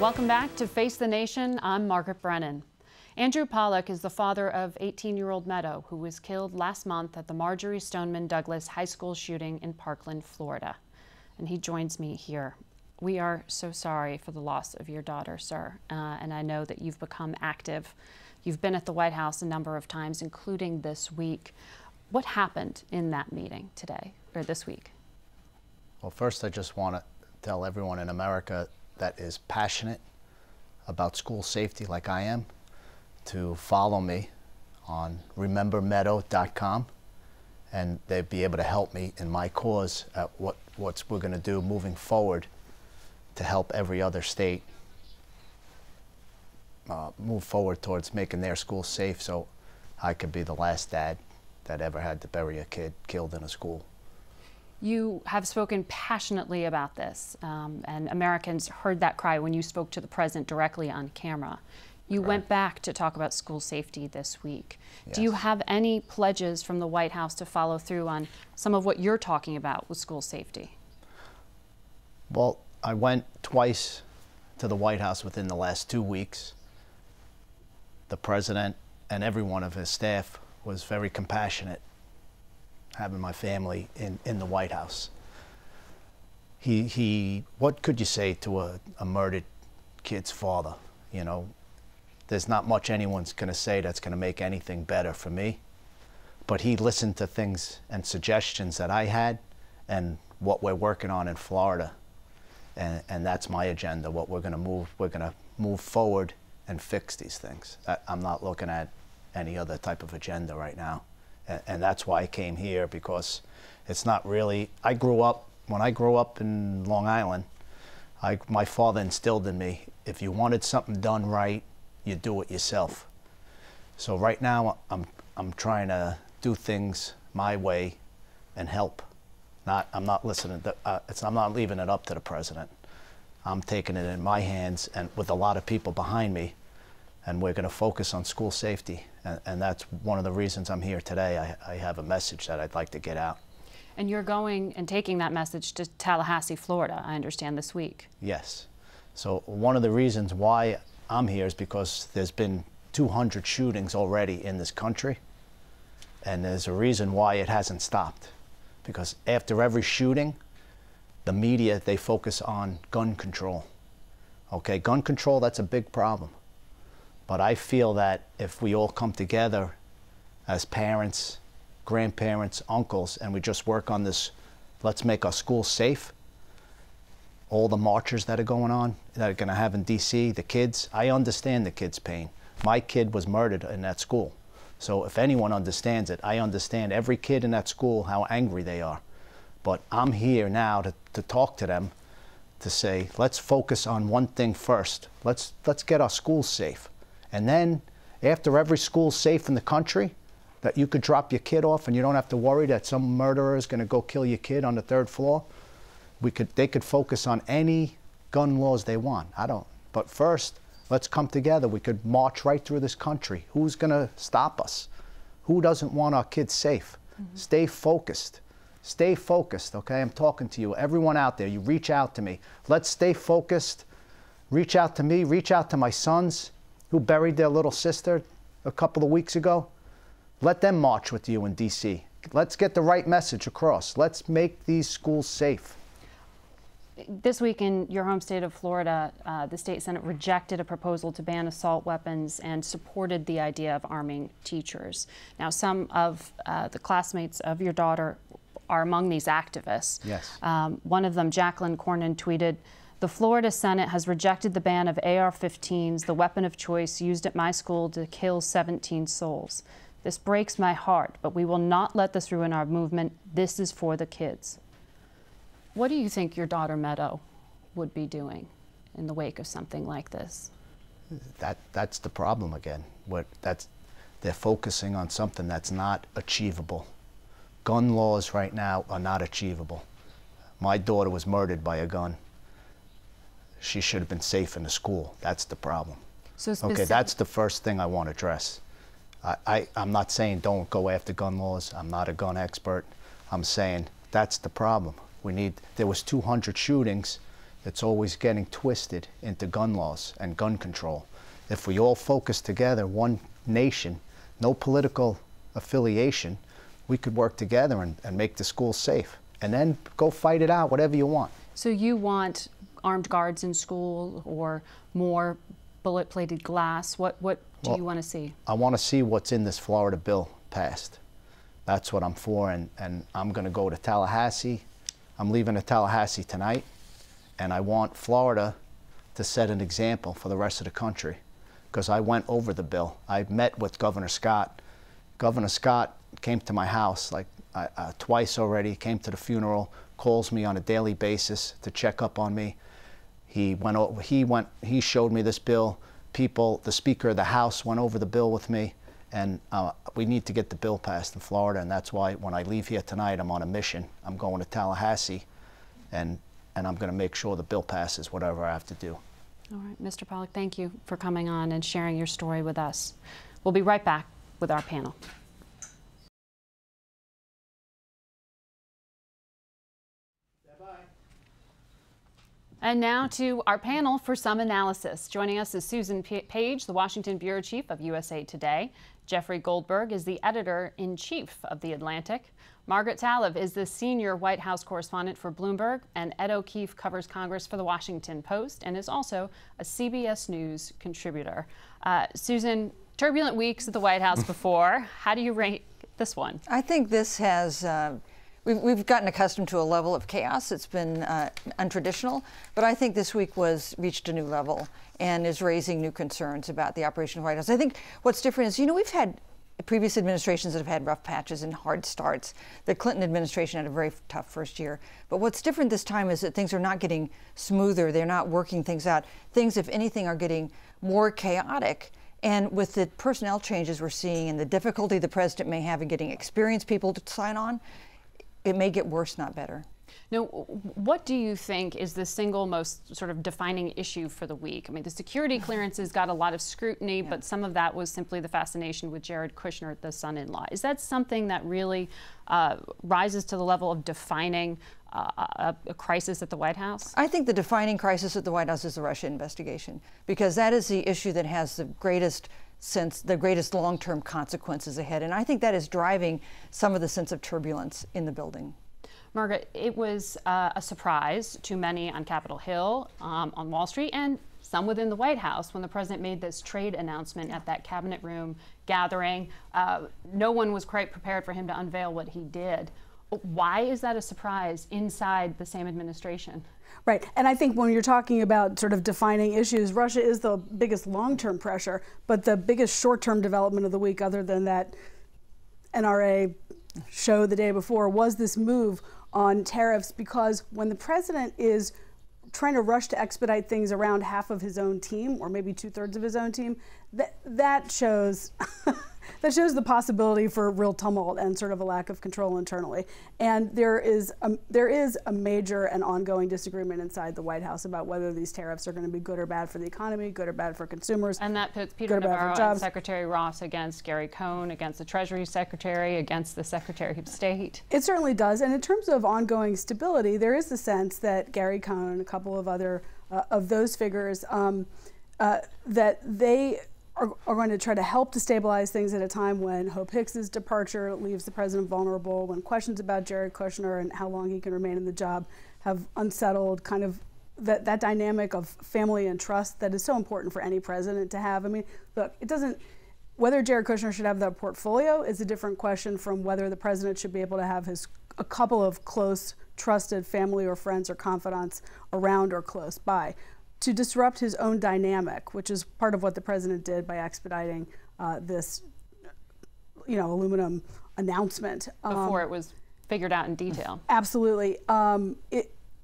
Welcome back to Face the Nation. I'm Margaret Brennan. Andrew Pollack is the father of 18-year-old Meadow, who was killed last month at the Marjorie Stoneman Douglas High School shooting in Parkland, Florida. And he joins me here. We are so sorry for the loss of your daughter, sir. And I know that you've become active. You've been at the White House a number of times, including this week. What happened in that meeting today, or this week? Well, first I just want to tell everyone in America that is passionate about school safety like I am to follow me on remembermeadow.com, and they'd be able to help me in my cause at what we're going to do moving forward to help every other state move forward towards making their schools safe, so I could be the last dad that ever had to bury a kid killed in a school. You have spoken passionately about this, and Americans heard that cry when you spoke to the president directly on camera. You Correct. went back to talk about school safety this week. Yes. Do you have any pledges from the White House to follow through on some of what you're talking about with school safety? Well, I went twice to the White House within the last 2 weeks. The president and every one of his staff was very compassionate having my family in the White House. What could you say to a murdered kid's father? You know, there's not much anyone's gonna say that's gonna make anything better for me. But he listened to things and suggestions that I had and what we're working on in Florida. And that's my agenda, what we're gonna move forward and fix these things. I'm not looking at any other type of agenda right now. And that's why I came here, because it's not really, when I grew up in Long Island, my father instilled in me, if you wanted something done right, you do it yourself. So right now, I'm trying to do things my way and help. I'm not listening to, I'm not leaving it up to the president. I'm taking it in my hands and with a lot of people behind me, and we're going to focus on school safety. And that's one of the reasons I'm here today. I have a message that I'd like to get out. And you're going and taking that message to Tallahassee, Florida, I understand, this week. Yes. So one of the reasons why I'm here is because there's been 200 shootings already in this country. And there's a reason why it hasn't stopped. Because after every shooting, the media, they focus on gun control. Okay, gun control, that's a big problem. But I feel that if we all come together as parents, grandparents, uncles, and we just work on this, let's make our schools safe. All the marchers that are going on, that are going to have in D.C., the kids, I understand the kids' pain. My kid was murdered in that school. So if anyone understands it, I understand every kid in that school, how angry they are. But I'm here now to talk to them, to say, let's focus on one thing first. Let's get our schools safe. And then, after every school's safe in the country, that you could drop your kid off and you don't have to worry that some murderer is going to go kill your kid on the 3rd floor, they could focus on any gun laws they want. I don't. But first, let's come together. We could march right through this country. Who's going to stop us? Who doesn't want our kids safe? Mm-hmm. Stay focused. Stay focused, okay? I'm talking to you. Everyone out there, you reach out to me. Let's stay focused. Reach out to me. Reach out to my sons who buried their little sister a couple of weeks ago. Let them march with you in D.C. Let's get the right message across. Let's make these schools safe. This week in your home state of Florida, the state Senate rejected a proposal to ban assault weapons and supported the idea of arming teachers. Now, some of the classmates of your daughter are among these activists. Yes. One of them, Jacqueline Cornyn, tweeted, "The Florida Senate has rejected the ban of AR-15s, the weapon of choice used at my school to kill 17 souls. This breaks my heart, but we will not let this ruin our movement. This is for the kids." What do you think your daughter Meadow would be doing in the wake of something like this? That's the problem again. They're focusing on something that's not achievable. Gun laws right now are not achievable. My daughter was murdered by a gun. She should have been safe in the school. That's the problem. So okay, that's the first thing I want to address. I'm not saying don't go after gun laws. I'm not a gun expert. I'm saying that's the problem. There was 200 shootings it's always getting twisted into gun laws and gun control. If we all focus together, one nation, no political affiliation, we could work together and make the schools safe. And then go fight it out, whatever you want. So you want armed guards in school or more bullet-plated glass? What do you want to see? I want to see what's in this Florida bill passed. That's what I'm for, and I'm going to go to Tallahassee. I'm leaving to Tallahassee tonight, and I want Florida to set an example for the rest of the country, because I went over the bill. I met with Governor Scott. Governor Scott came to my house like twice already, came to the funeral, calls me on a daily basis to check up on me. He showed me this bill. The Speaker of the House went over the bill with me, and we need to get the bill passed in Florida, and that's why when I leave here tonight, I'm on a mission. I'm going to Tallahassee, and I'm going to make sure the bill passes, whatever I have to do. All right, Mr. Pollack, thank you for coming on and sharing your story with us. We'll be right back with our panel. And now to our panel for some analysis. Joining us is Susan Page, the Washington Bureau Chief of USA Today. Jeffrey Goldberg is the Editor-in-Chief of The Atlantic. Margaret Talev is the Senior White House Correspondent for Bloomberg. And Ed O'Keefe covers Congress for The Washington Post and is also a CBS News contributor. Susan, turbulent weeks at the White House before. How do you rate this one? I think this has... We've gotten accustomed to a level of chaos. It's been untraditional, but I think this week reached a new level and is raising new concerns about the operation of the White House. I think what's different is, we've had previous administrations that have had rough patches and hard starts. The Clinton administration had a very tough first year. But what's different this time is that things are not getting smoother. They're not working things out. Things, if anything, are getting more chaotic. And with the personnel changes we're seeing and the difficulty the president may have in getting experienced people to sign on, it may get worse, not better. Now, what do you think is the single most sort of defining issue for the week? I mean, the security clearances got a lot of scrutiny, but some of that was simply the fascination with Jared Kushner, the son-in-law. Is that something that really rises to the level of defining a crisis at the White House? I think the defining crisis at the White House is the Russia investigation, because that is the issue that has the greatest long-term consequences ahead. And I think that is driving some of the sense of turbulence in the building. Margaret, it was a surprise to many on Capitol Hill, on Wall Street, and some within the White House when the president made this trade announcement at that cabinet room gathering. No one was quite prepared for him to unveil what he did. Why is that a surprise inside the same administration? Right, and I think when you're talking about sort of defining issues, Russia is the biggest long-term pressure, but the biggest short-term development of the week, other than that NRA show the day before, was this move on tariffs, because when the president is trying to rush to expedite things around half of his own team, or maybe 2/3 of his own team, that shows that shows the possibility for real tumult and sort of a lack of control internally. And there is a major and ongoing disagreement inside the White House about whether these tariffs are going to be good or bad for the economy, good or bad for consumers. And that puts Peter Navarro and Secretary Ross against Gary Cohn, against the Treasury Secretary, against the Secretary of State. It certainly does. And in terms of ongoing stability, there is the sense that Gary Cohn and a couple of other of those figures, that they are going to try to help to stabilize things at a time when Hope Hicks's departure leaves the president vulnerable, when questions about Jared Kushner and how long he can remain in the job have unsettled kind of that dynamic of family and trust that is so important for any president to have. I mean, look, whether Jared Kushner should have that portfolio is a different question from whether the president should be able to have a couple of close, trusted family or friends or confidants around or close by. To disrupt his own dynamic, which is part of what the president did by expediting this, aluminum announcement before it was figured out in detail. Absolutely,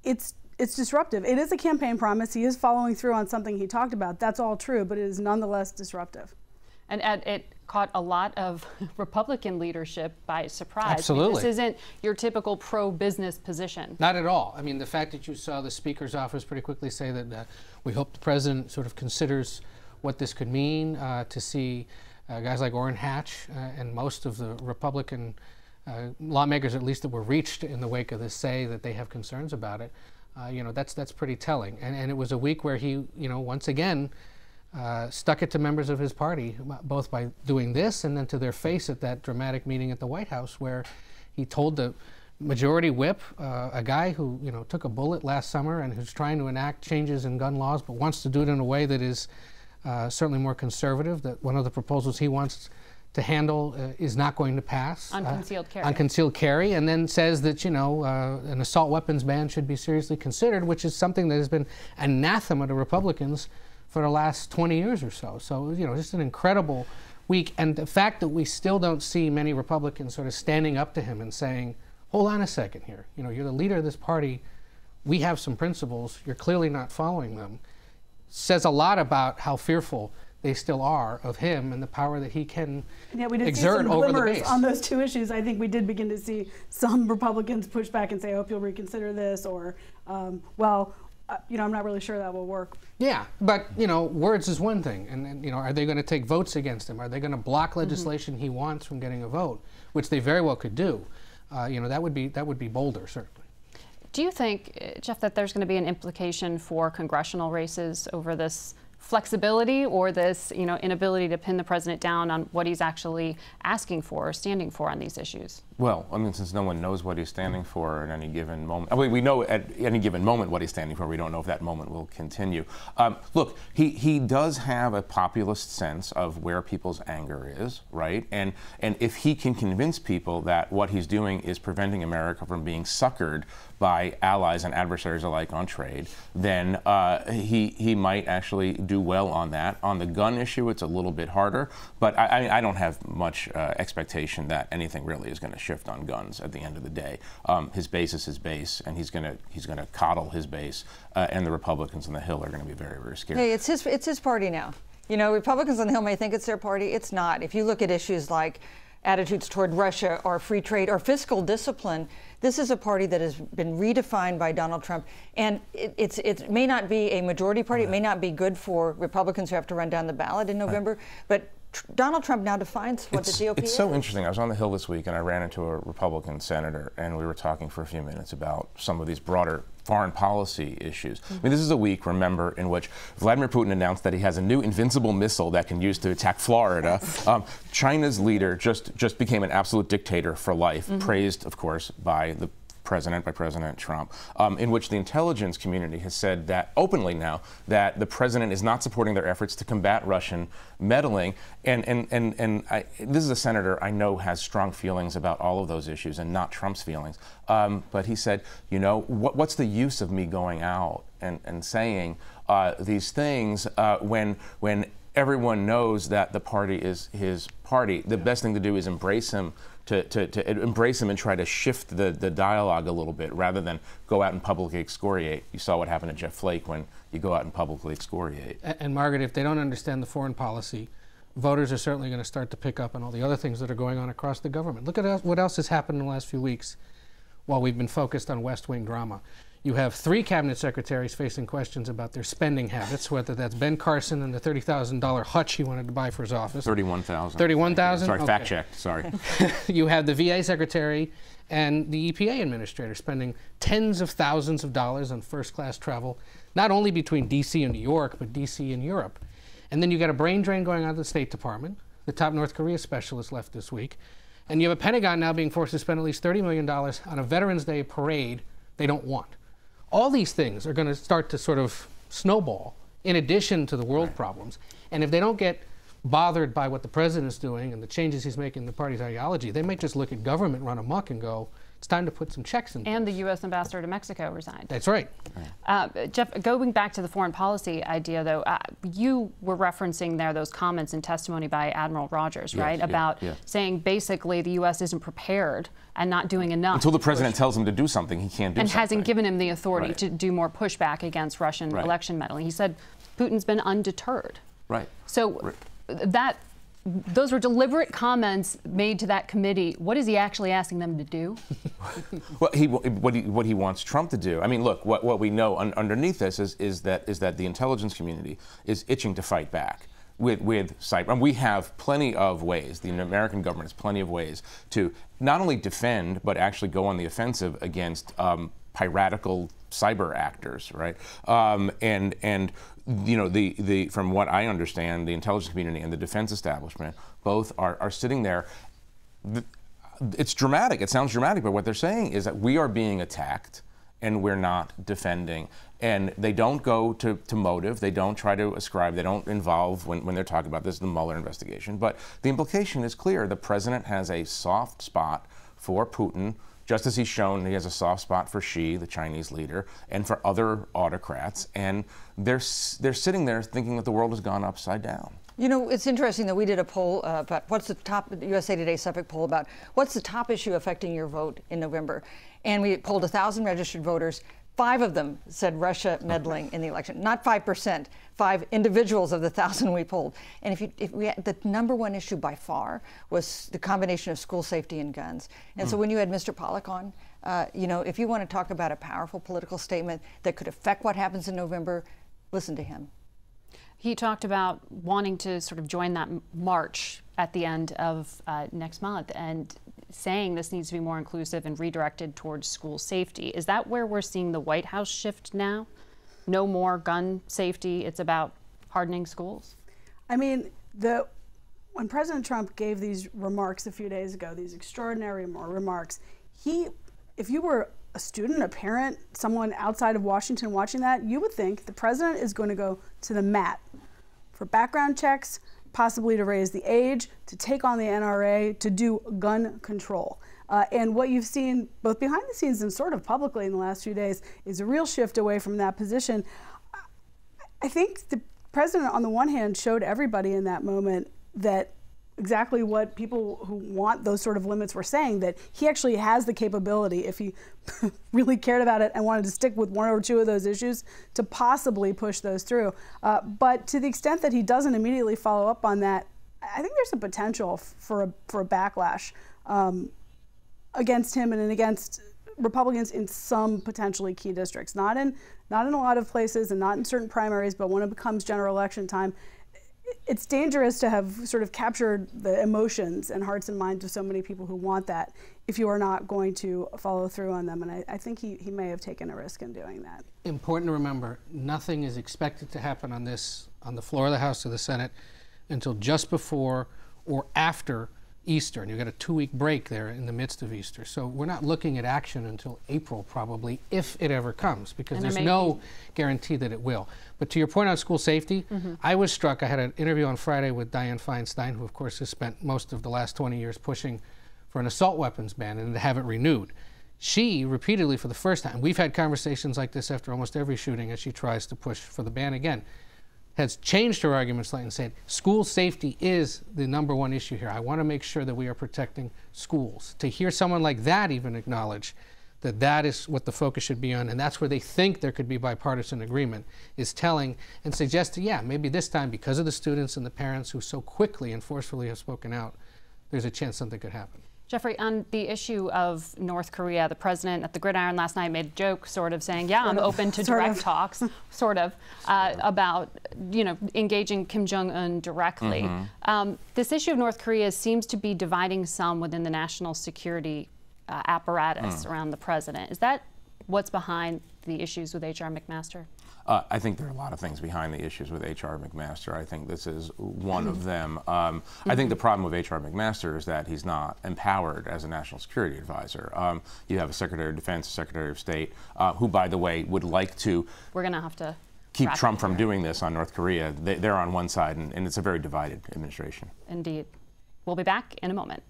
it's disruptive. It is a campaign promise. He is following through on something he talked about. That's all true, but it is nonetheless disruptive. And it caught a lot of Republican leadership by surprise. Absolutely. I mean, this isn't your typical pro-business position. Not at all. I mean, the fact that you saw the Speaker's office pretty quickly say that we hope the president sort of considers what this could mean, to see guys like Orrin Hatch and most of the Republican lawmakers, at least that were reached in the wake of this, say that they have concerns about it. That's pretty telling. And it was a week where he, once again, stuck it to members of his party, both by doing this and then to their face at that dramatic meeting at the White House, where he told the majority whip, a guy who took a bullet last summer and who's trying to enact changes in gun laws, but wants to do it in a way that is certainly more conservative, that one of the proposals he wants to handle is not going to pass. On concealed carry. On concealed carry, and then says that, an assault weapons ban should be seriously considered, which is something that has been anathema to Republicans for the last 20 years or so. So, just an incredible week. And the fact that we still don't see many Republicans sort of standing up to him and saying, hold on a second here, you're the leader of this party, we have some principles, you're clearly not following them, says a lot about how fearful they still are of him and the power that he can exert over the base. On those two issues, I think we did begin to see some Republicans push back and say, I hope you'll reconsider this, or, I'm not really sure that will work. Yeah, but, words is one thing. And are they going to take votes against him? Are they going to block legislation he wants from getting a vote, which they very well could do? That would be bolder, certainly. Do you think, Jeff, that there's going to be an implication for congressional races over this flexibility or this, inability to pin the president down on what he's actually asking for or standing for on these issues? Well, since no one knows what he's standing for at any given moment, we know at any given moment what he's standing for. We don't know if that moment will continue. Look, he does have a populist sense of where people's anger is, right? And if he can convince people that what he's doing is preventing America from being suckered by allies and adversaries alike on trade, then he might actually do well on that. On the gun issue, it's a little bit harder, but I don't have much expectation that anything really is going to shift on guns at the end of the day. His base is his base, and he's going to coddle his base, and the Republicans on the Hill are going to be very, very scared. Hey, it's his party now. Republicans on the Hill may think it's their party. It's not. If you look at issues like attitudes toward Russia or free trade or fiscal discipline, this is a party that has been redefined by Donald Trump, and it may not be a majority party. It may not be good for Republicans who have to run down the ballot in November, but Donald Trump now defines what the GOP is. It's so interesting. I was on the Hill this week, and I ran into a Republican senator, and we were talking for a few minutes about some of these broader foreign policy issues. This is a week, remember, in which Vladimir Putin announced that he has a new invincible missile that can use to attack Florida. China's leader just became an absolute dictator for life, praised, of course, by President Trump, in which the intelligence community has said that openly now that the president is not supporting their efforts to combat Russian meddling. And this is a senator I know has strong feelings about all of those issues and not Trump's feelings. But he said, what's the use of me going out and saying these things when everyone knows that the party is his party? The best thing to do is embrace him. To embrace him and try to shift the dialogue a little bit rather than go out and publicly excoriate. You saw what happened to Jeff Flake when you go out and publicly excoriate. And Margaret, if they don't understand the foreign policy, voters are certainly going to start to pick up on all the other things that are going on across the government. Look at what else has happened in the last few weeks while we've been focused on West Wing drama. You have 3 cabinet secretaries facing questions about their spending habits, whether that's Ben Carson and the $30,000 hutch he wanted to buy for his office. $31,000. $31,000? Sorry, okay. Fact checked, sorry. You have the VA secretary and the EPA administrator spending tens of thousands of dollars on first-class travel, not only between D.C. and New York, but D.C. and Europe. And then you got a brain drain going on at the State Department. The top North Korea specialist left this week. And you have a Pentagon now being forced to spend at least $30 million on a Veterans Day parade they don't want. All these things are going to start to sort of snowball in addition to the world problems. And if they don't get bothered by what the president is doing and the changes he's making in the party's ideology, they might just look at government run amok and go, it's time to put some checks in place. And the U.S. ambassador to Mexico resigned. That's right. Jeff, going back to the foreign policy idea, though, you were referencing there those comments and testimony by Admiral Rogers, right? About saying basically the U.S. isn't prepared and not doing enough. Until the president tells him to do something, he can't do something. And hasn't given him the authority to do more pushback against Russian election meddling. He said Putin's been undeterred. Right. So those were deliberate comments made to that committee. What is he actually asking them to do? Well, what he wants Trump to do. I mean, look, what we know underneath this is that the intelligence community is itching to fight back with cyber. And we have plenty of ways. The American government has plenty of ways to not only defend but actually go on the offensive against piratical cyber actors, right? And you know, from what I understand, the intelligence community and the defense establishment both are sitting there. It's dramatic. It sounds dramatic, but what they're saying is that we are being attacked and we're not defending. And they don't go to motive. They don't try to ascribe. They don't involve, when they're talking about this, the Mueller investigation. But the implication is clear. The president has a soft spot for Putin, just as he's shown he has a soft spot for Xi, the Chinese leader, and for other autocrats. And they're sitting there thinking that the world has gone upside down. You know, it's interesting that we did a poll about what's the top, USA Today Suffolk poll about what's the top issue affecting your vote in November. And we polled 1,000 registered voters. 5 of them said Russia meddling in the election. Not 5%, 5 individuals of the 1,000 we polled. And the #1 issue by far was the combination of school safety and guns. And so when you had Mr. Pollack on, you know, if you want to talk about a powerful political statement that could affect what happens in November, listen to him. He talked about wanting to sort of join that march at the end of next month and saying this needs to be more inclusive and redirected towards school safety. Is that where we're seeing the White House shift now? No more gun safety, it's about hardening schools? I mean, when President Trump gave these remarks a few days ago, these extraordinary remarks, if you were a student, a parent, someone outside of Washington watching that, you would think the president is going to go to the mat for background checks, possibly to raise the age, to take on the NRA, to do gun control. And what you've seen both behind the scenes and sort of publicly in the last few days is a real shift away from that position. I think the president, on the one hand, showed everybody in that moment that exactly what people who want those sort of limits were saying, that he actually has the capability, if he really cared about it and wanted to stick with 1 or 2 of those issues, to possibly push those through. But to the extent that he doesn't immediately follow up on that, I think there's a potential for a backlash against him and against Republicans in some potentially key districts. Not in a lot of places and not in certain primaries, but when it becomes general election time, it's dangerous to have sort of captured the emotions and hearts and minds of so many people who want that if you are not going to follow through on them. And I think he may have taken a risk in doing that. Important to remember, nothing is expected to happen on the floor of the House or the Senate until just before or after Easter, and you've got a 2-week break there in the midst of Easter. So we're not looking at action until April probably, if it ever comes, because there's no guarantee that it will. But to your point on school safety, I was struck. I had an interview on Friday with Dianne Feinstein, who of course has spent most of the last 20 years pushing for an assault weapons ban and to have it renewed. She repeatedly, for the first time, we've had conversations like this after almost every shooting as she tries to push for the ban again, has changed her argument slightly and said, school safety is the #1 issue here. I want to make sure that we are protecting schools. To hear someone like that even acknowledge that that is what the focus should be on, and that's where they think there could be bipartisan agreement, is telling and suggesting, yeah, maybe this time, because of the students and the parents who so quickly and forcefully have spoken out, there's a chance something could happen. Jeffrey, on the issue of North Korea, the president at the Gridiron last night made a joke sort of saying, yeah, I'm open to direct talks, about, you know, engaging Kim Jong-un directly. This issue of North Korea seems to be dividing some within the national security apparatus around the president. Is that what's behind the issues with H.R. McMaster? I think there are a lot of things behind the issues with H.R. McMaster. I think this is one of them. I think the problem with H.R. McMaster is that he's not empowered as a national security advisor. You have a Secretary of Defense, a Secretary of State, who, by the way, would like to We're going to have to keep Trump from doing this on North Korea. They're on one side, and it's a very divided administration. Indeed. We'll be back in a moment.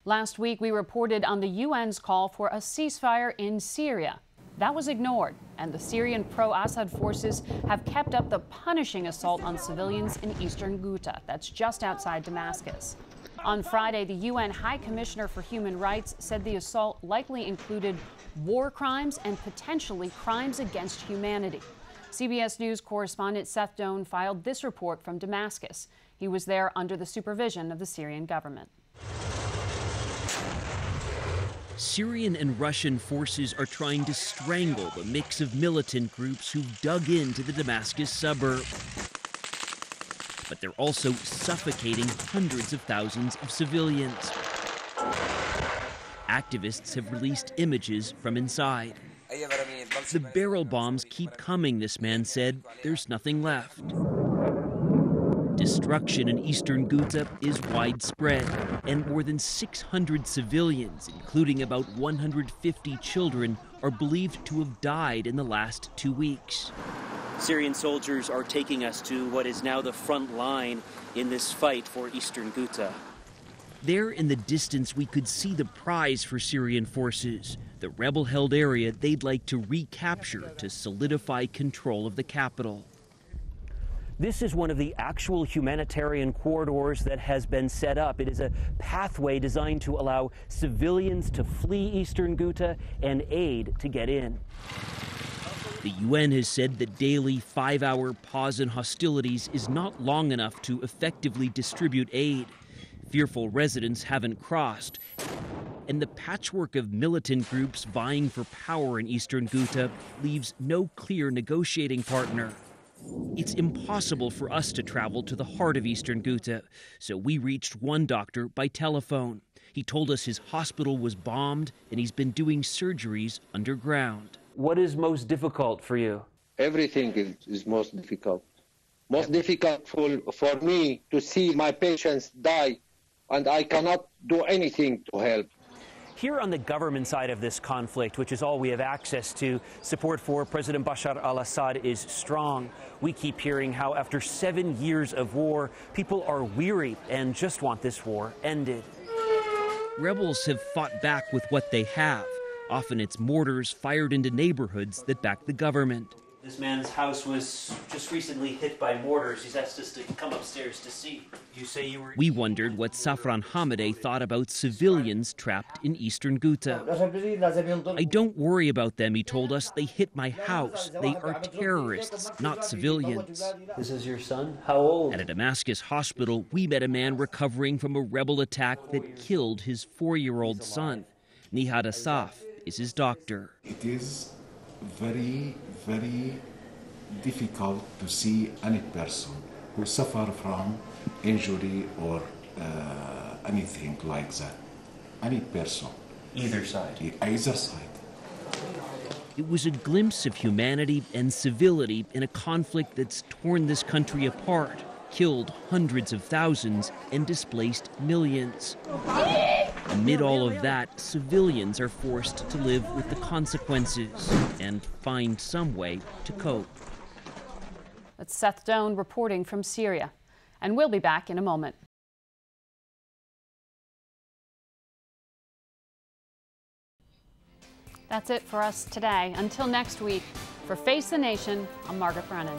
Last week, we reported on the UN's call for a ceasefire in Syria. That was ignored, and the Syrian pro-Assad forces have kept up the punishing assault on civilians in eastern Ghouta, that's just outside Damascus. On Friday, the UN High Commissioner for Human Rights said the assault likely included war crimes and potentially crimes against humanity. CBS News correspondent Seth Doan filed this report from Damascus. He was there under the supervision of the Syrian government. Syrian and Russian forces are trying to strangle the mix of militant groups who've dug into the Damascus suburb. but they're also suffocating hundreds of thousands of civilians. Activists have released images from inside. The barrel bombs keep coming, this man said. There's nothing left. Destruction in eastern Ghouta is widespread, and more than 600 civilians, including about 150 children, are believed to have died in the last 2 weeks. Syrian soldiers are taking us to what is now the front line in this fight for eastern Ghouta. There in the distance, we could see the prize for Syrian forces, the rebel-held area they'd like to recapture to solidify control of the capital. This is one of the actual humanitarian corridors that has been set up. It is a pathway designed to allow civilians to flee eastern Ghouta and aid to get in. The UN has said the daily 5-hour pause in hostilities is not long enough to effectively distribute aid. Fearful residents haven't crossed, and the patchwork of militant groups vying for power in eastern Ghouta leaves no clear negotiating partner. It's impossible for us to travel to the heart of eastern Ghouta, so we reached one doctor by telephone. He told us his hospital was bombed and he's been doing surgeries underground. What is most difficult for you? Everything is most difficult. Most difficult for me to see my patients die, and I cannot do anything to help. Here on the government side of this conflict, which is all we have access to, support for President Bashar al-Assad is strong. We keep hearing how after 7 years of war, people are weary and just want this war ended. Rebels have fought back with what they have. Often it's mortars fired into neighborhoods that back the government. This man's house was just recently hit by mortars. He's asked us to come upstairs to see. You say you were... We wondered what Safran Hamadeh thought about civilians trapped in eastern Ghouta. I don't worry about them, he told us. They hit my house. They are terrorists, not civilians. This is your son? How old? At a Damascus hospital, we met a man recovering from a rebel attack that killed his 4-year-old son. Nihad Asaf is his doctor. It is very, very difficult to see any person who suffer from injury or anything like that. Any person. Either side. Either side. It was a glimpse of humanity and civility in a conflict that's torn this country apart, killed hundreds of thousands, and displaced millions. Amid all of that, civilians are forced to live with the consequences and find some way to cope. That's Seth Doan reporting from Syria. And we'll be back in a moment. That's it for us today. Until next week, for Face the Nation, I'm Margaret Brennan.